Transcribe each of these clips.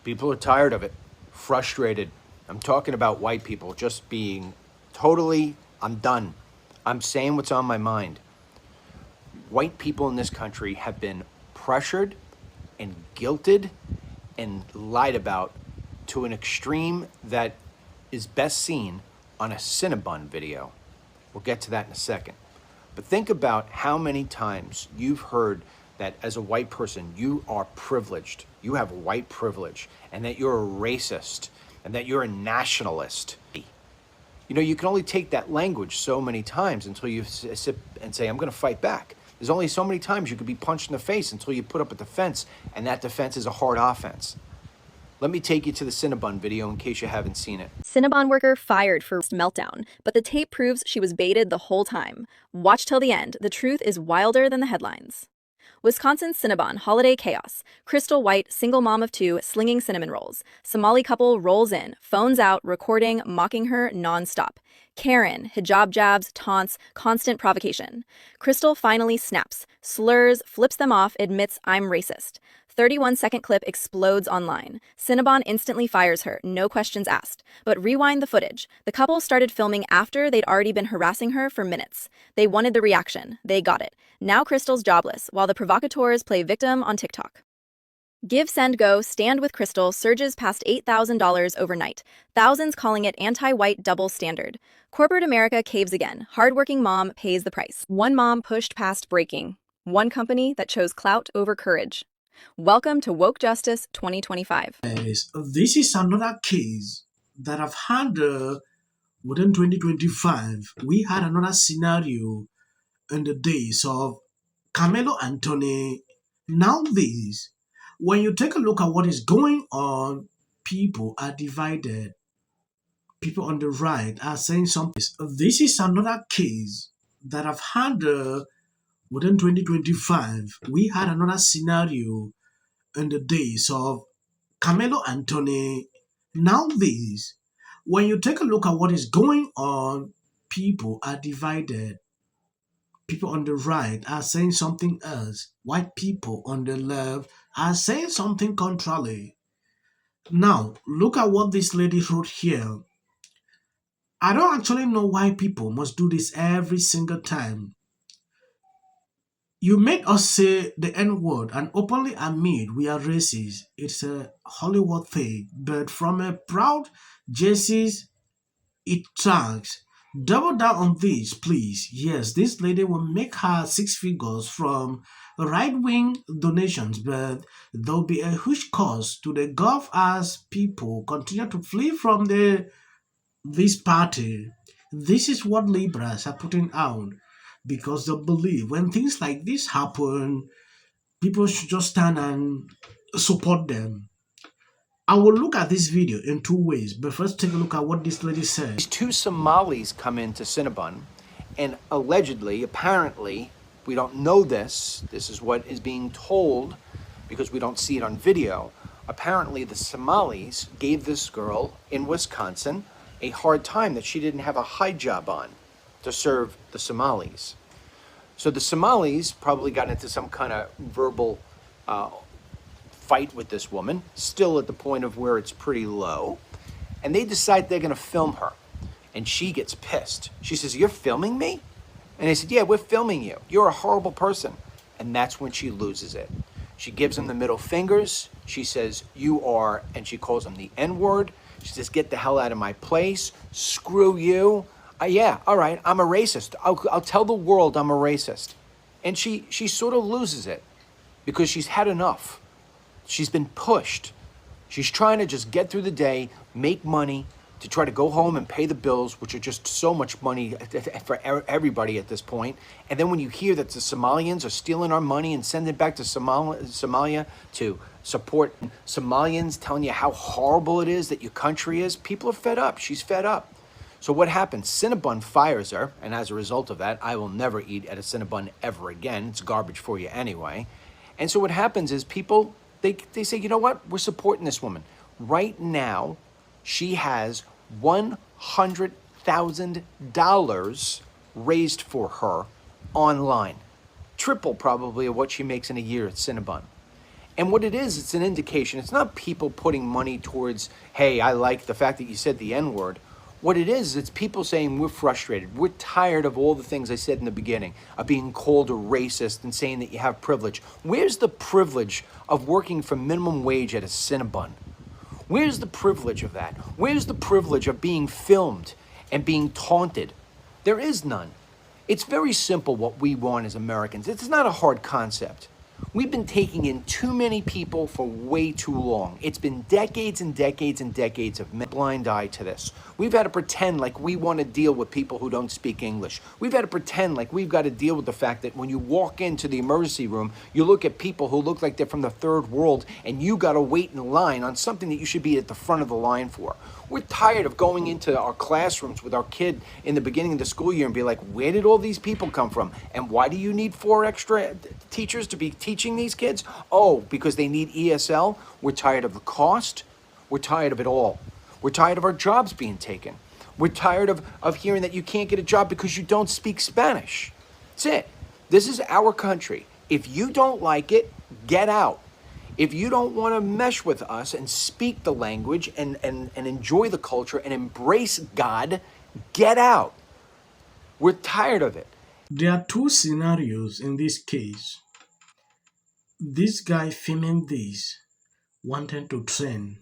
People are tired of it, frustrated. I'm talking about white people just being totally, I'm done. I'm saying what's on my mind. White people in this country have been pressured and guilted and lied about to an extreme that is best seen on a Cinnabon video. We'll get to that in a second. But think about how many times you've heard that as a white person, you are privileged, you have white privilege, and that you're a racist, and that you're a nationalist. You know, you can only take that language so many times until you sit and say, I'm gonna fight back. There's only so many times you could be punched in the face until you put up a defense, and that defense is a hard offense. Let me take you to the Cinnabon video in case you haven't seen it. Cinnabon worker fired for meltdown, but the tape proves she was baited the whole time. Watch till the end. The truth is wilder than the headlines. Wisconsin Cinnabon, holiday chaos. Crystal White, single mom of 2, slinging cinnamon rolls. Somali couple rolls in, phones out, recording, mocking her nonstop. Karen, hijab jabs, taunts, constant provocation. Crystal finally snaps, slurs, flips them off, admits I'm racist. 31-second clip explodes online. Cinnabon instantly fires her, no questions asked. But rewind the footage. The couple started filming after they'd already been harassing her for minutes. They wanted the reaction. They got it. Now Crystal's jobless, while the provocateurs play victim on TikTok. Give, Send, Go, Stand with Crystal surges past $8,000 overnight. Thousands calling it anti-white double standard. Corporate America caves again. Hardworking mom pays the price. One mom pushed past breaking. One company that chose clout over courage. Welcome to Woke Justice 2025. This is another case that I've had within 2025. We had another scenario in the days of Carmelo Anthony. Now this, when you take a look at what is going on, people are divided. People on the right are saying something. This is another case that I've had within 2025. We had another scenario in the days of Carmelo Anthony. Now this, when you take a look at what is going on, people are divided. People on the right are saying something else. White people on the left are saying something contrary. Now, look at what this lady wrote here. I don't actually know why people must do this every single time. You made us say the N word and openly admit we are racist. It's a Hollywood thing, but from a proud Jesus, it tracks. Double down on this, please. Yes, this lady will make her 6 figures from right-wing donations, but there'll be a huge cost to the Gulf as people continue to flee from this party. This is what liberals are putting out because they believe when things like this happen, people should just stand and support them. I will look at this video in 2 ways, but first take a look at what this lady said. These 2 Somalis come into Cinnabon, and allegedly, apparently, we don't know this is what is being told because we don't see it on video. Apparently, the Somalis gave this girl in Wisconsin a hard time that she didn't have a hijab on to serve the Somalis. So the Somalis probably got into some kind of verbal fight with this woman, still at the point of where it's pretty low, and they decide they're gonna film her. And she gets pissed. She says, "You're filming me?" And they said, "Yeah, we're filming you. You're a horrible person." And that's when she loses it. She gives him the middle fingers. She says, "You are," and she calls him the N-word. She says, "Get the hell out of my place. Screw you. Yeah, all right, I'm a racist. I'll tell the world I'm a racist." And she sort of loses it because she's had enough. She's been pushed. She's trying to just get through the day, make money, to try to go home and pay the bills, which are just so much money for everybody at this point. And then when you hear that the Somalians are stealing our money and sending it back to Somalia to support Somalians, telling you how horrible it is that your country is, people are fed up. She's fed up. So what happens? Cinnabon fires her, and as a result of that, I will never eat at a Cinnabon ever again. It's garbage for you anyway. And so what happens is people, they say, you know what? We're supporting this woman. Right now, she has $100,000 raised for her online. Triple probably of what she makes in a year at Cinnabon. And what it is, it's an indication. It's not people putting money towards, hey, I like the fact that you said the N-word. What it is, it's people saying we're frustrated. We're tired of all the things I said in the beginning, of being called a racist and saying that you have privilege. Where's the privilege of working for minimum wage at a Cinnabon? Where's the privilege of that? Where's the privilege of being filmed and being taunted? There is none. It's very simple what we want as Americans. It's not a hard concept. We've been taking in too many people for way too long. It's been decades and decades and decades of blind eye to this. We've had to pretend like we want to deal with people who don't speak English. We've had to pretend like we've got to deal with the fact that when you walk into the emergency room, you look at people who look like they're from the third world and you got to wait in line on something that you should be at the front of the line for. We're tired of going into our classrooms with our kid in the beginning of the school year and be like, where did all these people come from? And why do you need 4 extra teachers to be teaching these kids? Oh, because they need ESL? We're tired of the cost. We're tired of it all. We're tired of our jobs being taken. We're tired of hearing that you can't get a job because you don't speak Spanish. That's it. This is our country. If you don't like it, get out. If you don't want to mesh with us and speak the language and enjoy the culture and embrace God, get out. We're tired of it. There are 2 scenarios in this case. This guy filming this, wanting to trend,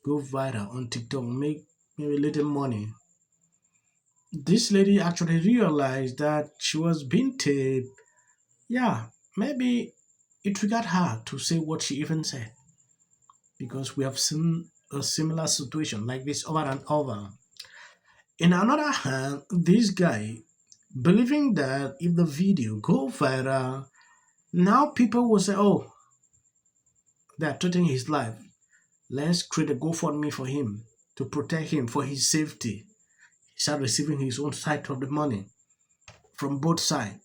go viral on TikTok, make maybe little money. This lady actually realized that she was being taped. Yeah, maybe it triggered her to say what she even said. Because we have seen a similar situation like this over and over. In another hand, this guy believing that if the video go viral, now people will say, oh, they're threatening his life. Let's create a GoFundMe for him to protect him for his safety. He started receiving his own side of the money from both sides.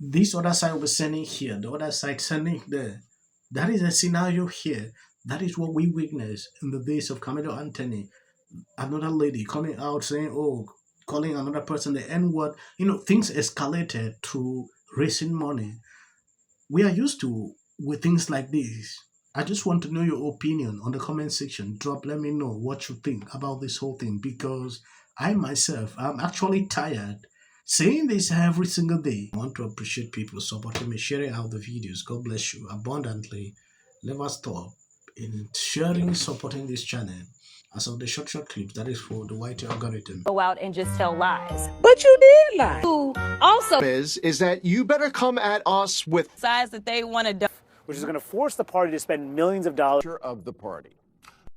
This other side will be sending here, the other side sending there. That is a scenario here. That is what we witnessed in the days of Carmelo Anthony. Another lady coming out saying, oh, calling another person the N-word. Things escalated through raising money. We are used to with things like this. I just want to know your opinion on the comment section. Let me know what you think about this whole thing, because I myself, I'm actually tired saying this every single day. I want to appreciate people supporting me, sharing out the videos. God bless you abundantly. Never stop in sharing, supporting this channel. As of the short clips, that is for the white algorithm. Go out and just tell lies. But you did lie. Who also is that you better come at us with sides that they want to do, which is going to force the party to spend millions of dollars of the party.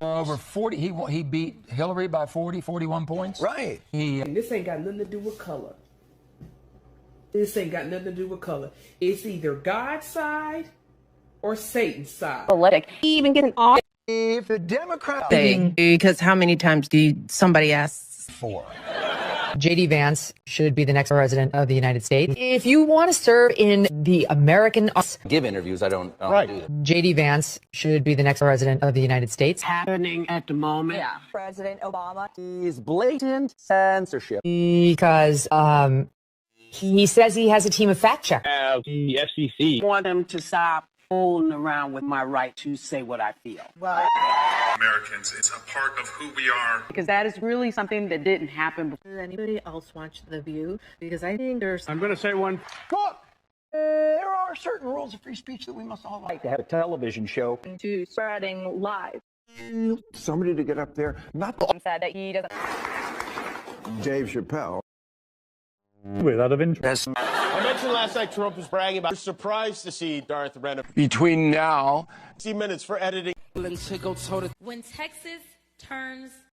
Over 40, he beat Hillary by 41 points. Right. And this ain't got nothing to do with color. This ain't got nothing to do with color. It's either God's side or Satan's side. politic. He even getting off. If the Democrat Because how many times do somebody asks? 4. J.D. Vance should be the next president of the United States. If you want to serve in the American... Give interviews, I don't do that. J.D. Vance should be the next president of the United States. Happening at the moment. Yeah. President Obama. Is blatant censorship. Because he says he has a team of fact checkers. the FCC. I want them to stop fooling around with my right to say what I feel. Americans, it's a part of who we are. Because that is really something that didn't happen before. Does anybody else watch The View? Because I think there's... I'm going to say one. Look, there are certain rules of free speech that we must all like. To have a television show. To spreading lies. somebody to get up there, not Said that he doesn't. Dave Chappelle. Without of interest. I mentioned last night Trump was bragging about. Surprised to see Darth Renner. Between now... 60 minutes for editing. When Texas turns